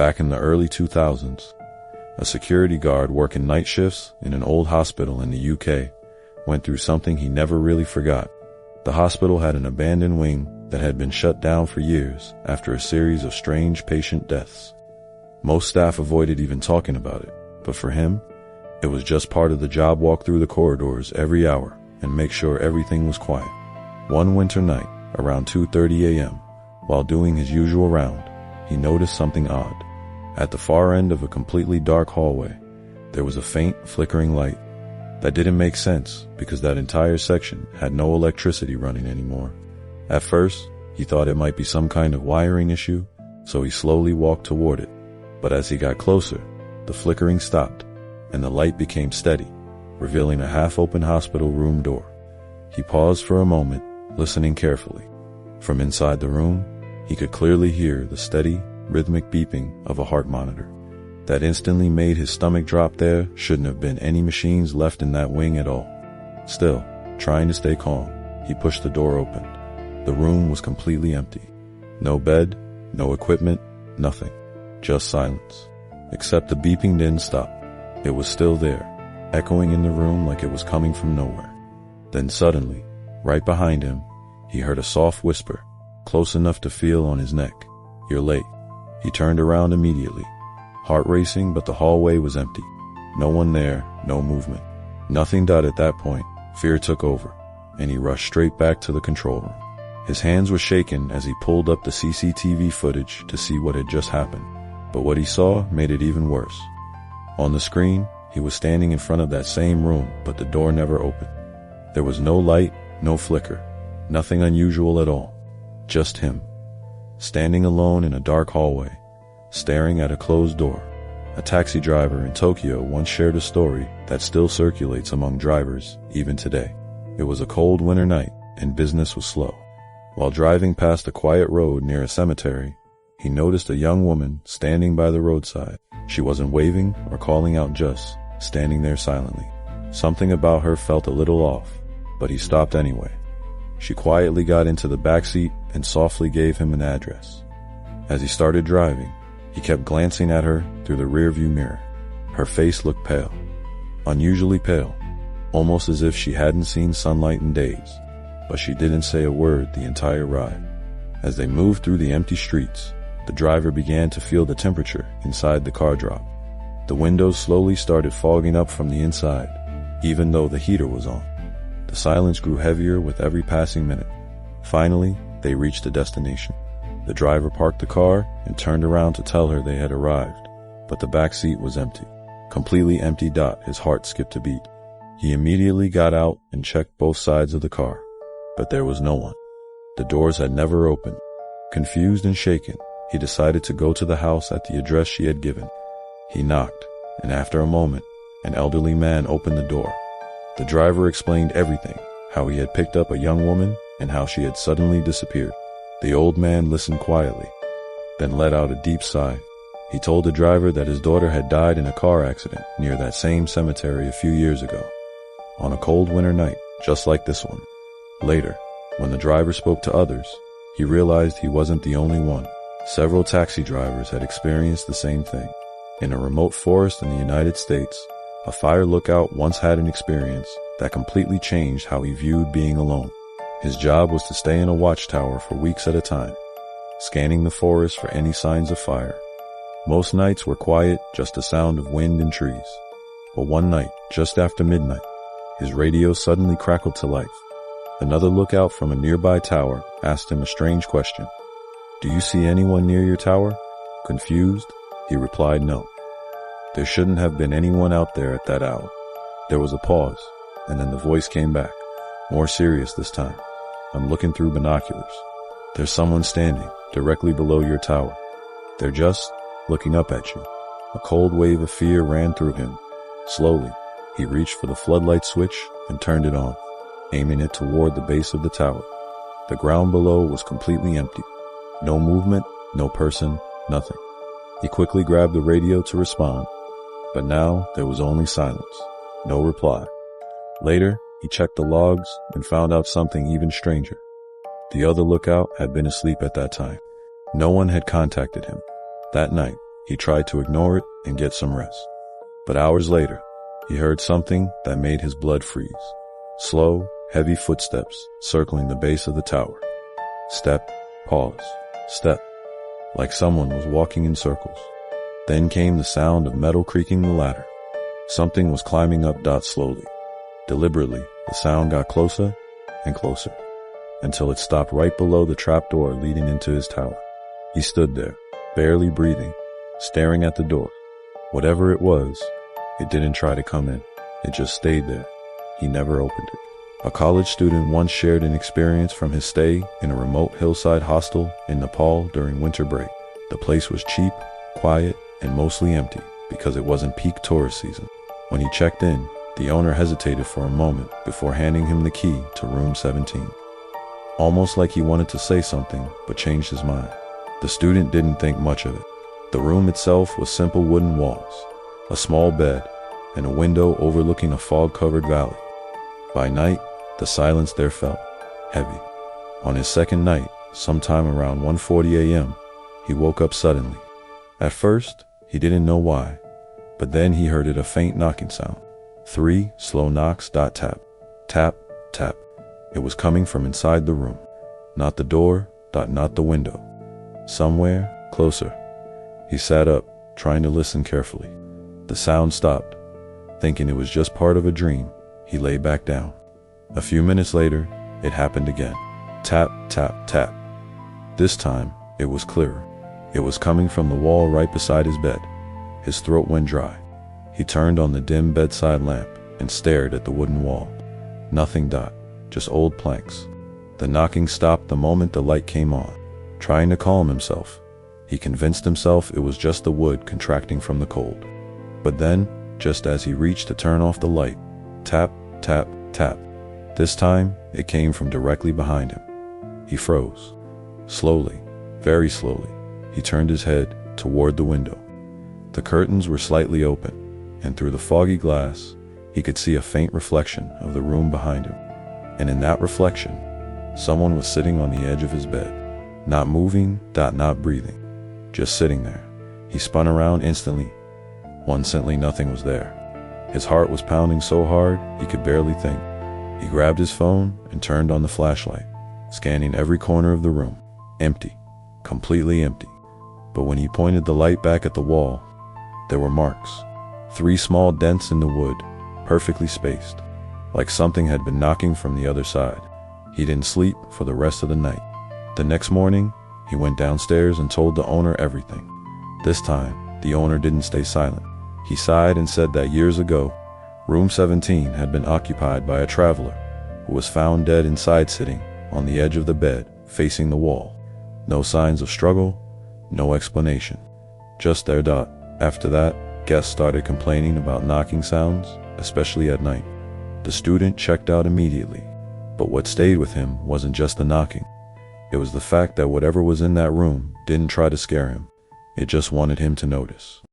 Back in the early 2000s, a security guard working night shifts in an old hospital in the UK went through something he never really forgot. The hospital had an abandoned wing that had been shut down for years after a series of strange patient deaths. Most staff avoided even talking about it, but for him, it was just part of the job. Walk through the corridors every hour and make sure everything was quiet. One winter night, around 2:30 a.m., while doing his usual round, he noticed something odd. At the far end of a completely dark hallway, there was a faint, flickering light. That didn't make sense because that entire section had no electricity running anymore. At first, he thought it might be some kind of wiring issue, so he slowly walked toward it. But as he got closer, the flickering stopped, and the light became steady, revealing a half-open hospital room door. He paused for a moment, listening carefully. From inside the room, he could clearly hear the steady, rhythmic beeping of a heart monitor. That instantly made his stomach drop. There shouldn't have been any machines left in that wing at all. Still, trying to stay calm, he pushed the door open. The room was completely empty. No bed, no equipment, nothing. Just silence. Except the beeping didn't stop. It was still there, echoing in the room like it was coming from nowhere. Then suddenly, right behind him, he heard a soft whisper, close enough to feel on his neck. "You're late." He turned around immediately, heart racing, but the hallway was empty. No one there, no movement. Nothing. At that point, fear took over, and he rushed straight back to the control room. His hands were shaking as he pulled up the CCTV footage to see what had just happened. But what he saw made it even worse. On the screen, he was standing in front of that same room, but the door never opened. There was no light, no flicker, nothing unusual at all. Just him, standing alone in a dark hallway, staring at a closed door. A taxi driver in Tokyo once shared a story that still circulates among drivers even today. It was a cold winter night and business was slow. While driving past a quiet road near a cemetery, he noticed a young woman standing by the roadside. She wasn't waving or calling out, just standing there silently. Something about her felt a little off, but he stopped anyway. She quietly got into the backseat and softly gave him an address. As he started driving, he kept glancing at her through the rearview mirror. Her face looked pale, unusually pale, almost as if she hadn't seen sunlight in days, but she didn't say a word the entire ride. As they moved through the empty streets, the driver began to feel the temperature inside the car drop. The windows slowly started fogging up from the inside, even though the heater was on. The silence grew heavier with every passing minute. Finally, they reached the destination. The driver parked the car and turned around to tell her they had arrived, but the back seat was empty. Completely empty. His heart skipped a beat. He immediately got out and checked both sides of the car, but there was no one. The doors had never opened. Confused and shaken, he decided to go to the house at the address she had given. He knocked, and after a moment, an elderly man opened the door. The driver explained everything, how he had picked up a young woman and how she had suddenly disappeared. The old man listened quietly, then let out a deep sigh. He told the driver that his daughter had died in a car accident near that same cemetery a few years ago, on a cold winter night just like this one. Later, when the driver spoke to others, he realized he wasn't the only one. Several taxi drivers had experienced the same thing. In a remote forest in the United States, a fire lookout once had an experience that completely changed how he viewed being alone. His job was to stay in a watchtower for weeks at a time, scanning the forest for any signs of fire. Most nights were quiet, just the sound of wind and trees. But one night, just after midnight, his radio suddenly crackled to life. Another lookout from a nearby tower asked him a strange question. "Do you see anyone near your tower?" Confused, he replied no. There shouldn't have been anyone out there at that hour. There was a pause, and then the voice came back, more serious this time. "I'm looking through binoculars. There's someone standing directly below your tower. They're just looking up at you." A cold wave of fear ran through him. Slowly, he reached for the floodlight switch and turned it on, aiming it toward the base of the tower. The ground below was completely empty. No movement, no person, nothing. He quickly grabbed the radio to respond, but now there was only silence, no reply. Later, he checked the logs and found out something even stranger. The other lookout had been asleep at that time. No one had contacted him. That night, He tried to ignore it and get some rest. But hours later, he heard something that made his blood freeze. Slow, heavy footsteps circling the base of the tower. Step, pause, step, like someone was walking in circles. Then came the sound of metal creaking the ladder. Something was climbing up slowly. Deliberately, the sound got closer and closer, until it stopped right below the trapdoor leading into his tower. He stood there, barely breathing, staring at the door. Whatever it was, it didn't try to come in. It just stayed there. He never opened it. A college student once shared an experience from his stay in a remote hillside hostel in Nepal during winter break. The place was cheap, quiet, and mostly empty because it wasn't peak tourist season. When he checked in, the owner hesitated for a moment before handing him the key to room 17. Almost like he wanted to say something, but changed his mind. The student didn't think much of it. The room itself was simple wooden walls, a small bed, and a window overlooking a fog-covered valley. By night, the silence there felt heavy. On his second night, sometime around 1:40 a.m., he woke up suddenly. At first, he didn't know why, but then he heard a faint knocking sound. 3 slow knocks, tap, tap, tap. It was coming from inside the room. Not the door, not the window. Somewhere closer. He sat up, trying to listen carefully. The sound stopped. Thinking it was just part of a dream, he lay back down. A few minutes later, it happened again. Tap, tap, tap. This time, it was clearer. It was coming from the wall right beside his bed. His throat went dry. He turned on the dim bedside lamp and stared at the wooden wall. Nothing, just old planks. The knocking stopped the moment the light came on. Trying to calm himself, he convinced himself it was just the wood contracting from the cold. But then, just as he reached to turn off the light, tap, tap, tap. This time, it came from directly behind him. He froze. Slowly, very slowly, he turned his head toward the window. The curtains were slightly open, and through the foggy glass, he could see a faint reflection of the room behind him. And in that reflection, someone was sitting on the edge of his bed. Not moving, not breathing. Just sitting there. He spun around instantly. Instantly, nothing was there. His heart was pounding so hard, he could barely think. He grabbed his phone and turned on the flashlight, scanning every corner of the room. Empty. Completely empty. But when he pointed the light back at the wall, there were marks. 3 small dents in the wood, perfectly spaced, like something had been knocking from the other side. He didn't sleep for the rest of the night. The next morning, he went downstairs and told the owner everything. This time, the owner didn't stay silent. He sighed and said that years ago, room 17 had been occupied by a traveler who was found dead inside, sitting on the edge of the bed, facing the wall. No signs of struggle, no explanation. Just there. After that, guests started complaining about knocking sounds, especially at night. The student checked out immediately, but what stayed with him wasn't just the knocking. It was the fact that whatever was in that room didn't try to scare him. It just wanted him to notice.